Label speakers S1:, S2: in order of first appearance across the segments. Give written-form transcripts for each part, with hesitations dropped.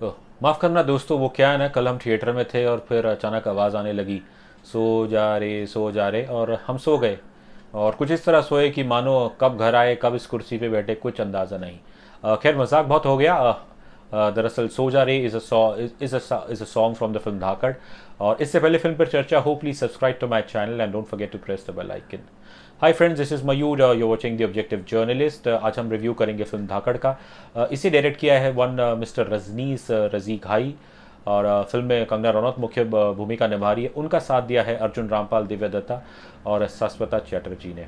S1: माफ़ करना दोस्तों, वो क्या है ना, कल हम थिएटर में थे और फिर अचानक आवाज़ आने लगी, सो जा रे, और हम सो गए। और कुछ इस तरह सोए कि मानो कब घर आए, कब इस कुर्सी पे बैठे, कुछ अंदाज़ा नहीं। खैर, मजाक बहुत हो गया। दरअसल सो जा रे is a song from the film Dhaakad. और इससे पहले फिल्म पर चर्चा हो, please subscribe to my channel and don't forget to press the bell icon. Hi friends, this is Mayur, you watching the objective journalist. आज हम रिव्यू करेंगे फिल्म धाकड़ का। इसे डायरेक्ट किया है वन मिस्टर रजनीस रजी घाई। और फिल्म में कंगना रनौत मुख्य भूमिका निभा रही है। उनका साथ दिया है अर्जुन रामपाल, दिव्या दत्ता और शाश्वता चैटर्जी ने।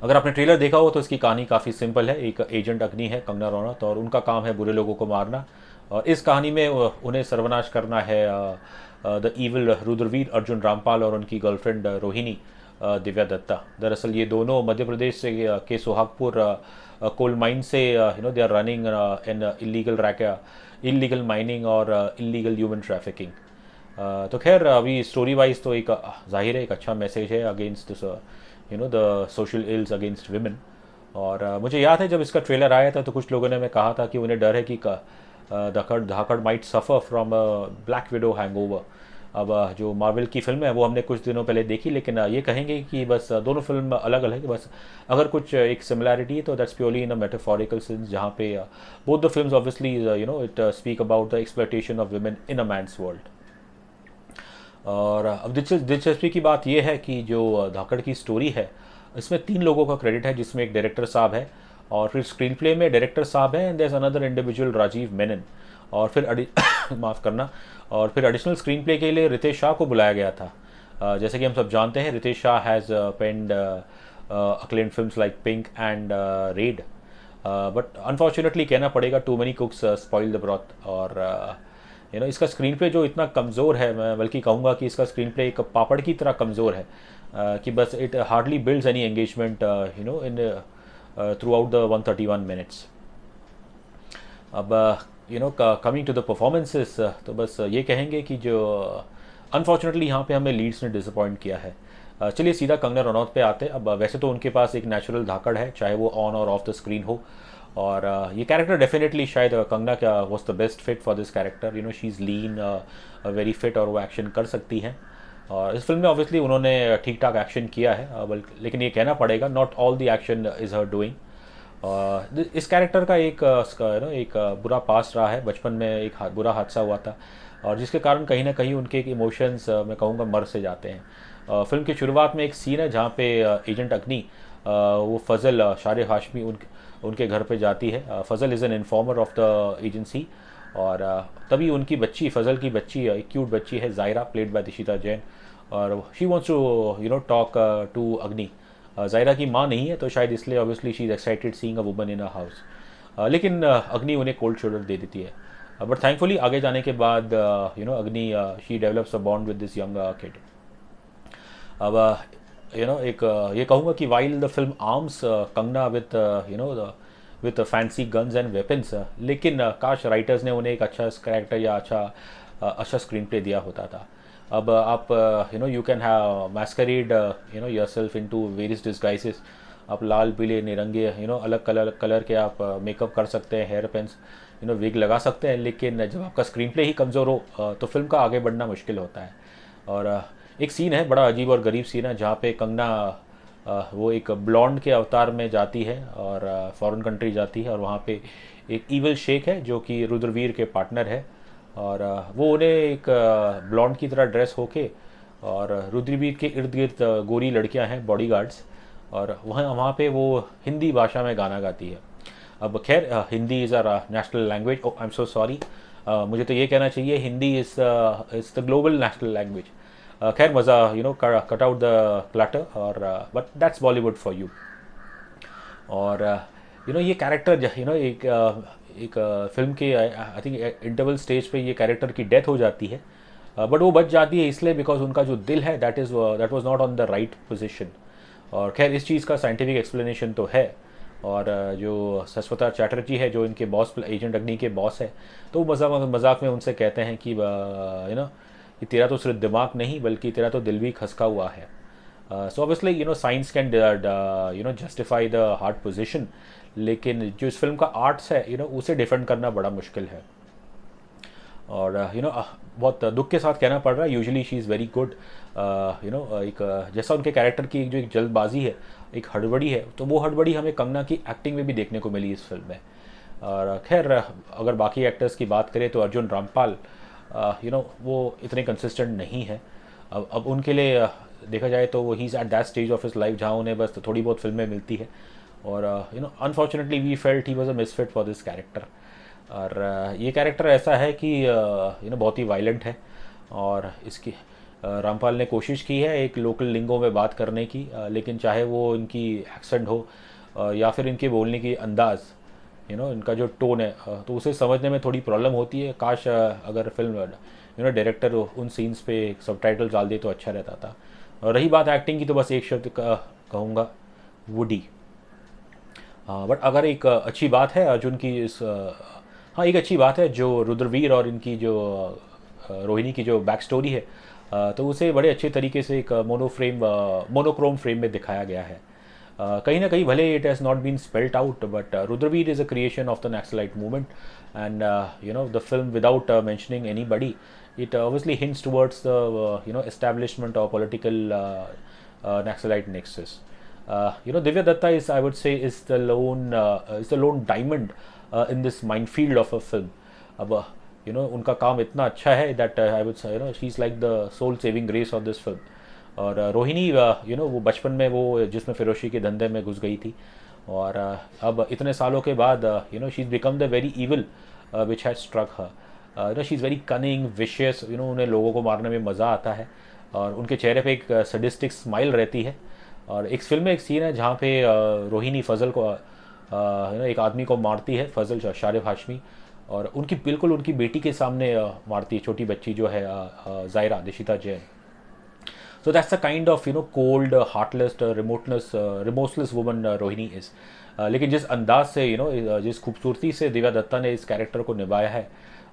S1: अगर आपने ट्रेलर देखा हो तो इसकी कहानी काफ़ी सिंपल है। एक एजेंट अग्नि है कंगना रनौत, और उनका काम है बुरे लोगों को मारना। और इस कहानी में उन्हें सर्वनाश करना है द इविल रुद्रवीर अर्जुन रामपाल और उनकी गर्लफ्रेंड रोहिणी दिव्या दत्ता। दरअसल ये दोनों मध्य प्रदेश से के सुहागपुर कोल माइन से they are running in illegal mining और इलीगल ह्यूमन ट्रैफिकिंग। तो खैर, अभी स्टोरी वाइज तो एक जाहिर है एक अच्छा मैसेज है against the social ills against women. और मुझे याद है जब इसका ट्रेलर आया था तो कुछ लोगों ने मैं कहा था कि उन्हें डर है कि Dhaakad Dhaakad might suffer from Black Widow hangover. अब जो मार्वल की फिल्म है वो हमने कुछ दिनों पहले देखी, लेकिन ये कहेंगे कि बस दोनों फिल्म अलग अलग है। बस अगर कुछ एक सिमिलैरिटी है तो that's purely in a metaphorical sense, जहाँ पे both the films obviously it speak about the exploitation of women in a man's world. और अब दिलचस्पी की बात यह है कि जो धाकड़ की स्टोरी है, इसमें 3 लोगों का क्रेडिट है, जिसमें एक डायरेक्टर साहब है, और फिर स्क्रीन प्ले में डायरेक्टर साहब हैं, and there is another individual Rajiv Menon. और फिर माफ़ करना, और फिर एडिशनल स्क्रीन प्ले के लिए रितेश शाह को बुलाया गया था। जैसे कि हम सब जानते हैं, Ritesh Shah has penned acclaimed films like Pink and Raid. But unfortunately कहना पड़ेगा, too many cooks spoil the broth. और इसका स्क्रीन प्ले जो इतना कमज़ोर है, मैं बल्कि कहूँगा कि इसका स्क्रीन प्ले एक पापड़ की तरह कमज़ोर है। कि बस it hardly builds any engagement in through out the 131 minutes. अब कमिंग टू द परफॉर्मेंसेस, तो बस ये कहेंगे कि जो अनफॉर्चुनेटली यहाँ पे हमें लीड्स ने डिसअपॉइंट किया है। चलिए सीधा कंगना रनौत पे आते हैं। अब वैसे तो उनके पास एक नेचुरल धाकड़ है, चाहे वो ऑन और ऑफ द स्क्रीन हो। और ये कैरेक्टर डेफिनेटली शायद कंगना क्या was the best fit for this character. She is lean, very fit, और वो एक्शन कर सकती हैं। और इस फिल्म में ऑब्वियसली उन्होंने ठीक ठाक एक्शन किया है, बल्कि लेकिन ये कहना पड़ेगा not all the action is her doing. इस कैरेक्टर का एक बुरा पास्ट रहा है। बचपन में एक बुरा हादसा हुआ था, और जिसके कारण कहीं ना कहीं उनके इमोशंस मैं कहूँगा मर से जाते हैं। फिल्म की शुरुआत में एक सीन है जहाँ पे एजेंट अग्नि वो फजल शार हाशमी उनके घर पे जाती है। Fazal is an informer of the agency. और तभी उनकी बच्ची, फजल की बच्ची, एक क्यूट बच्ची है जायरा, प्लेड बाय दिशिता जैन। और she wants to talk to Agni. Zaira की माँ नहीं है, तो शायद इसलिए obviously she is excited seeing a woman in a house. लेकिन अग्नि उन्हें कोल्ड शोल्डर दे देती है। बट थैंकफुली आगे जाने के बाद अग्नि she develops a bond with this young kid. अब एक ये कहूँगा कि while the film arms Kangana with with fancy guns and weapons, लेकिन काश राइटर्स ने उन्हें एक अच्छा कैरेक्टर या अच्छा स्क्रीन प्ले दिया होता था। अब आप you can have masqueraded yourself into various disguises. आप लाल पीले निरंगे अलग कलर के आप मेकअप कर सकते हैं, हेयर पेंस विग लगा सकते हैं, लेकिन जब आपका स्क्रीन प्ले ही कमज़ोर हो तो फिल्म का आगे बढ़ना मुश्किल होता है। और एक सीन है, बड़ा अजीब और गरीब सीन है, जहाँ पे कंगना वो एक ब्लॉन्ड के अवतार में जाती है और फॉरेन कंट्री जाती है, और वहाँ पे एक ईविल शेख है जो कि रुद्रवीर के पार्टनर है। और वो उन्हें एक ब्लॉन्ड की तरह ड्रेस होके, और रुद्रवीर के इर्द गिर्द गोरी लड़कियां हैं, बॉडीगार्ड्स। और वहाँ वहाँ पे वो हिंदी भाषा में गाना गाती है। अब खैर, Hindi is a national language. I am so sorry, मुझे तो ये कहना चाहिए Hindi is the global national language. खैर, मज़ा कट आउट द क्लटर, और but that's Bollywood for you. और ये कैरेक्टर एक फिल्म के आई थिंक इंटरवल स्टेज पे ये कैरेक्टर की डेथ हो जाती है। बट वो बच जाती है इसलिए बिकॉज उनका जो दिल है that was not on the right position. और खैर, इस चीज़ का साइंटिफिक एक्सप्लेनेशन तो है। और जो शाश्वता चैटर्जी है, जो इनके बॉस, एजेंट अग्नि के बॉस है, तो वो मजाक मजाक में उनसे कहते हैं कि कि तेरा तो सिर्फ दिमाग नहीं बल्कि तेरा तो दिल भी खसका हुआ है। So obviously science can justify the hard position, लेकिन जो इस फिल्म का आर्ट्स है उसे डिफेंड करना बड़ा मुश्किल है। और बहुत दुख के साथ कहना पड़ रहा है, usually she is very good. एक जैसा उनके कैरेक्टर की जो एक जल्दबाजी है, एक हड़बड़ी है, तो वो हड़बड़ी हमें कंगना की एक्टिंग में भी देखने को मिली इस फिल्म में। और खैर अगर बाकी एक्टर्स की बात करें तो अर्जुन रामपाल वो इतने कंसिस्टेंट नहीं है। अब उनके लिए देखा जाए तो वो he is at that stage of his life जहाँ उन्हें बस थोड़ी बहुत फिल्में मिलती है। और unfortunately we felt he was a misfit for this character. और ये कैरेक्टर ऐसा है कि बहुत ही वायलेंट है। और इसकी रामपाल ने कोशिश की है एक लोकल लिंगो में बात करने की, लेकिन चाहे वो इनकी एक्सेंट हो या फिर इनके बोलने की अंदाज़, इनका जो टोन है, तो उसे समझने में थोड़ी प्रॉब्लम होती है। काश अगर फिल्म डायरेक्टर उन सीन्स पे सबटाइटल डाल दे तो अच्छा रहता था। और रही बात एक्टिंग की, तो बस एक शब्द कहूँगा, वुडी। बट अगर एक अच्छी बात है अर्जुन की इस हाँ, एक अच्छी बात है जो रुद्रवीर और इनकी जो रोहिणी की जो बैक स्टोरी है, तो उसे बड़े अच्छे तरीके से एक मोनोक्रोम फ्रेम में दिखाया गया है। कहीं ना कहीं भले it has not been spelt out, but Rudraveer is a creation of the Naxalite movement. And the film without mentioning anybody, it obviously hints towards the establishment of political Naxalite nexus. Divya Datta is, I would say, is the lone diamond in this minefield of a film. अब उनका काम इतना अच्छा है that I would say she's like the soul saving grace of this film. और रोहिणी वो बचपन में वो जिसमें फिरोशी के धंधे में घुस गई थी, और अब इतने सालों के बाद she is become the very evil which has struck her. She is very cunning vicious. उन्हें लोगों को मारने में मज़ा आता है, और उनके चेहरे पे एक सडिस्टिक स्माइल रहती है। और एक फिल्म में एक सीन है जहाँ पे रोहिणी फजल को एक आदमी को मारती है, फजल शारिफ हाशमी, और उनकी बेटी के सामने मारती है, छोटी बच्ची जो है Zaira Dishita Jain. So that's the kind of cold, heartless, remorseless woman Rohini is. लेकिन जिस अंदाज से जिस खूबसूरती से दिव्या दत्ता ने इस कैरेक्टर को निभाया है,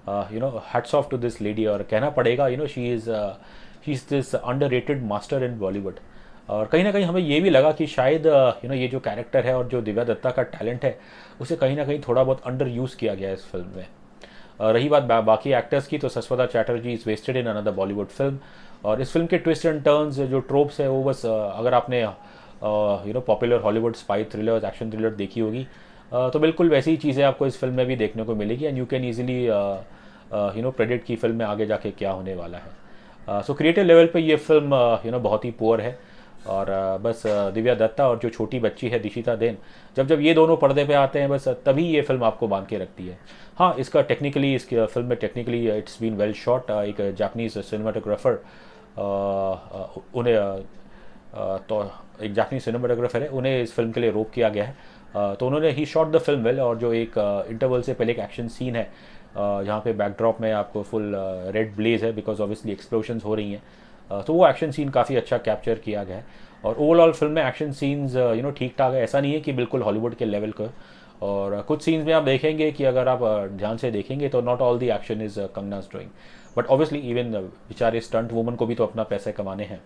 S1: hats off to this lady. और कहना पड़ेगा she is this underrated master in Bollywood. और कहीं ना कहीं हमें ये भी लगा कि शायद ये जो कैरेक्टर है और जो दिव्या दत्ता का टैलेंट है, उसे कहीं ना कहीं थोड़ा बहुत अंडर यूज़ किया गया है इस फिल्म में। रही बात बाकी एक्टर्स की, तो Saswata Chatterjee is wasted in another Bollywood film. और इस फिल्म के ट्विस्ट एंड टर्न्स जो ट्रोप्स है, वो बस अगर आपने popular Hollywood spy thrillers, action thriller देखी होगी, तो बिल्कुल वैसी ही चीज़ें आपको इस फिल्म में भी देखने को मिलेगी। And you can easily predict की फिल्म में आगे जाके क्या होने वाला है। सो क्रिएटिव लेवल पे ये फिल्म बहुत ही पुअर है। और बस दिव्या दत्ता और जो छोटी बच्ची है दिशिता देन, जब ये दोनों पर्दे पे आते हैं, बस तभी ये फिल्म आपको बांध के रखती है। हाँ, इसकी फिल्म में technically it's been well shot. एक जापानीज सिनेमाटोग्राफर उन्हें तो एक जापानीज सिनेमाटोग्राफर है, उन्हें इस फिल्म के लिए रोक किया गया है। तो उन्होंने ही शॉट द फिल्म वेल। और जो एक इंटरवल से पहले एक एक्शन सीन है जहाँ पे बैकड्रॉप में आपको फुल रेड ब्लेज है, बिकॉज ऑब्वियसली एक्सप्लोशंस हो रही हैं, तो वो एक्शन सीन काफ़ी अच्छा कैप्चर किया गया है। और ओवरऑल फिल्म में एक्शन सीन्स ठीक ठाक है, ऐसा नहीं है कि बिल्कुल हॉलीवुड के लेवल का। और कुछ सीन्स में आप देखेंगे कि अगर आप ध्यान से देखेंगे तो not all the action is Kangana's doing, but obviously even बेचारे स्टंट वुमन को भी तो अपना पैसे कमाने हैं।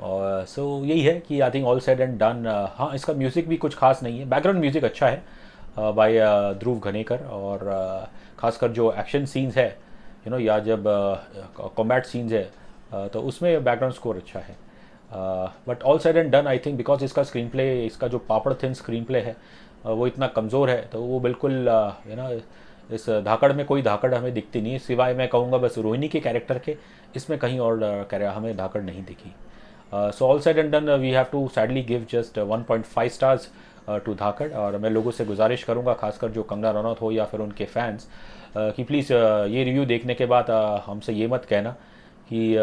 S1: और सो यही है कि I think all said and done. हाँ, इसका म्यूज़िक भी कुछ खास नहीं है, बैकग्राउंड म्यूज़िक अच्छा है बाय ध्रुव घनेकर। और ख़ासकर जो एक्शन सीन्स है या जब कॉम्बैट सीन्स है, तो उसमें बैकग्राउंड स्कोर अच्छा है। But all said and done, I think because इसका स्क्रीन प्ले, इसका जो पापड़ थिन स्क्रीन प्ले है वो इतना कमज़ोर है, तो वो बिल्कुल इस धाकड़ में कोई धाकड़ हमें दिखती नहीं, सिवाय मैं कहूँगा बस रोहिणी के कैरेक्टर के। इसमें कहीं और हमें धाकड़ नहीं दिखी। So all said and done, we have to sadly give just 1.5 stars to Dhaakad. और मैं लोगों से गुजारिश करूँगा, खासकर जो कंगना रनौत हो या फिर उनके फैंस, कि प्लीज़ ये रिव्यू देखने के बाद हमसे ये मत कहना कि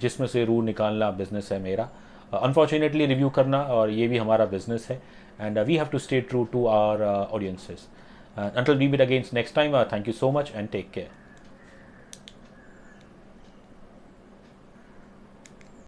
S1: जिसमें से रूह निकालना बिजनेस है मेरा। अनफॉर्चुनेटली रिव्यू करना और ये भी हमारा बिजनेस है, and we have to stay true to our audiences. Until we meet again next time, thank you so much and take care.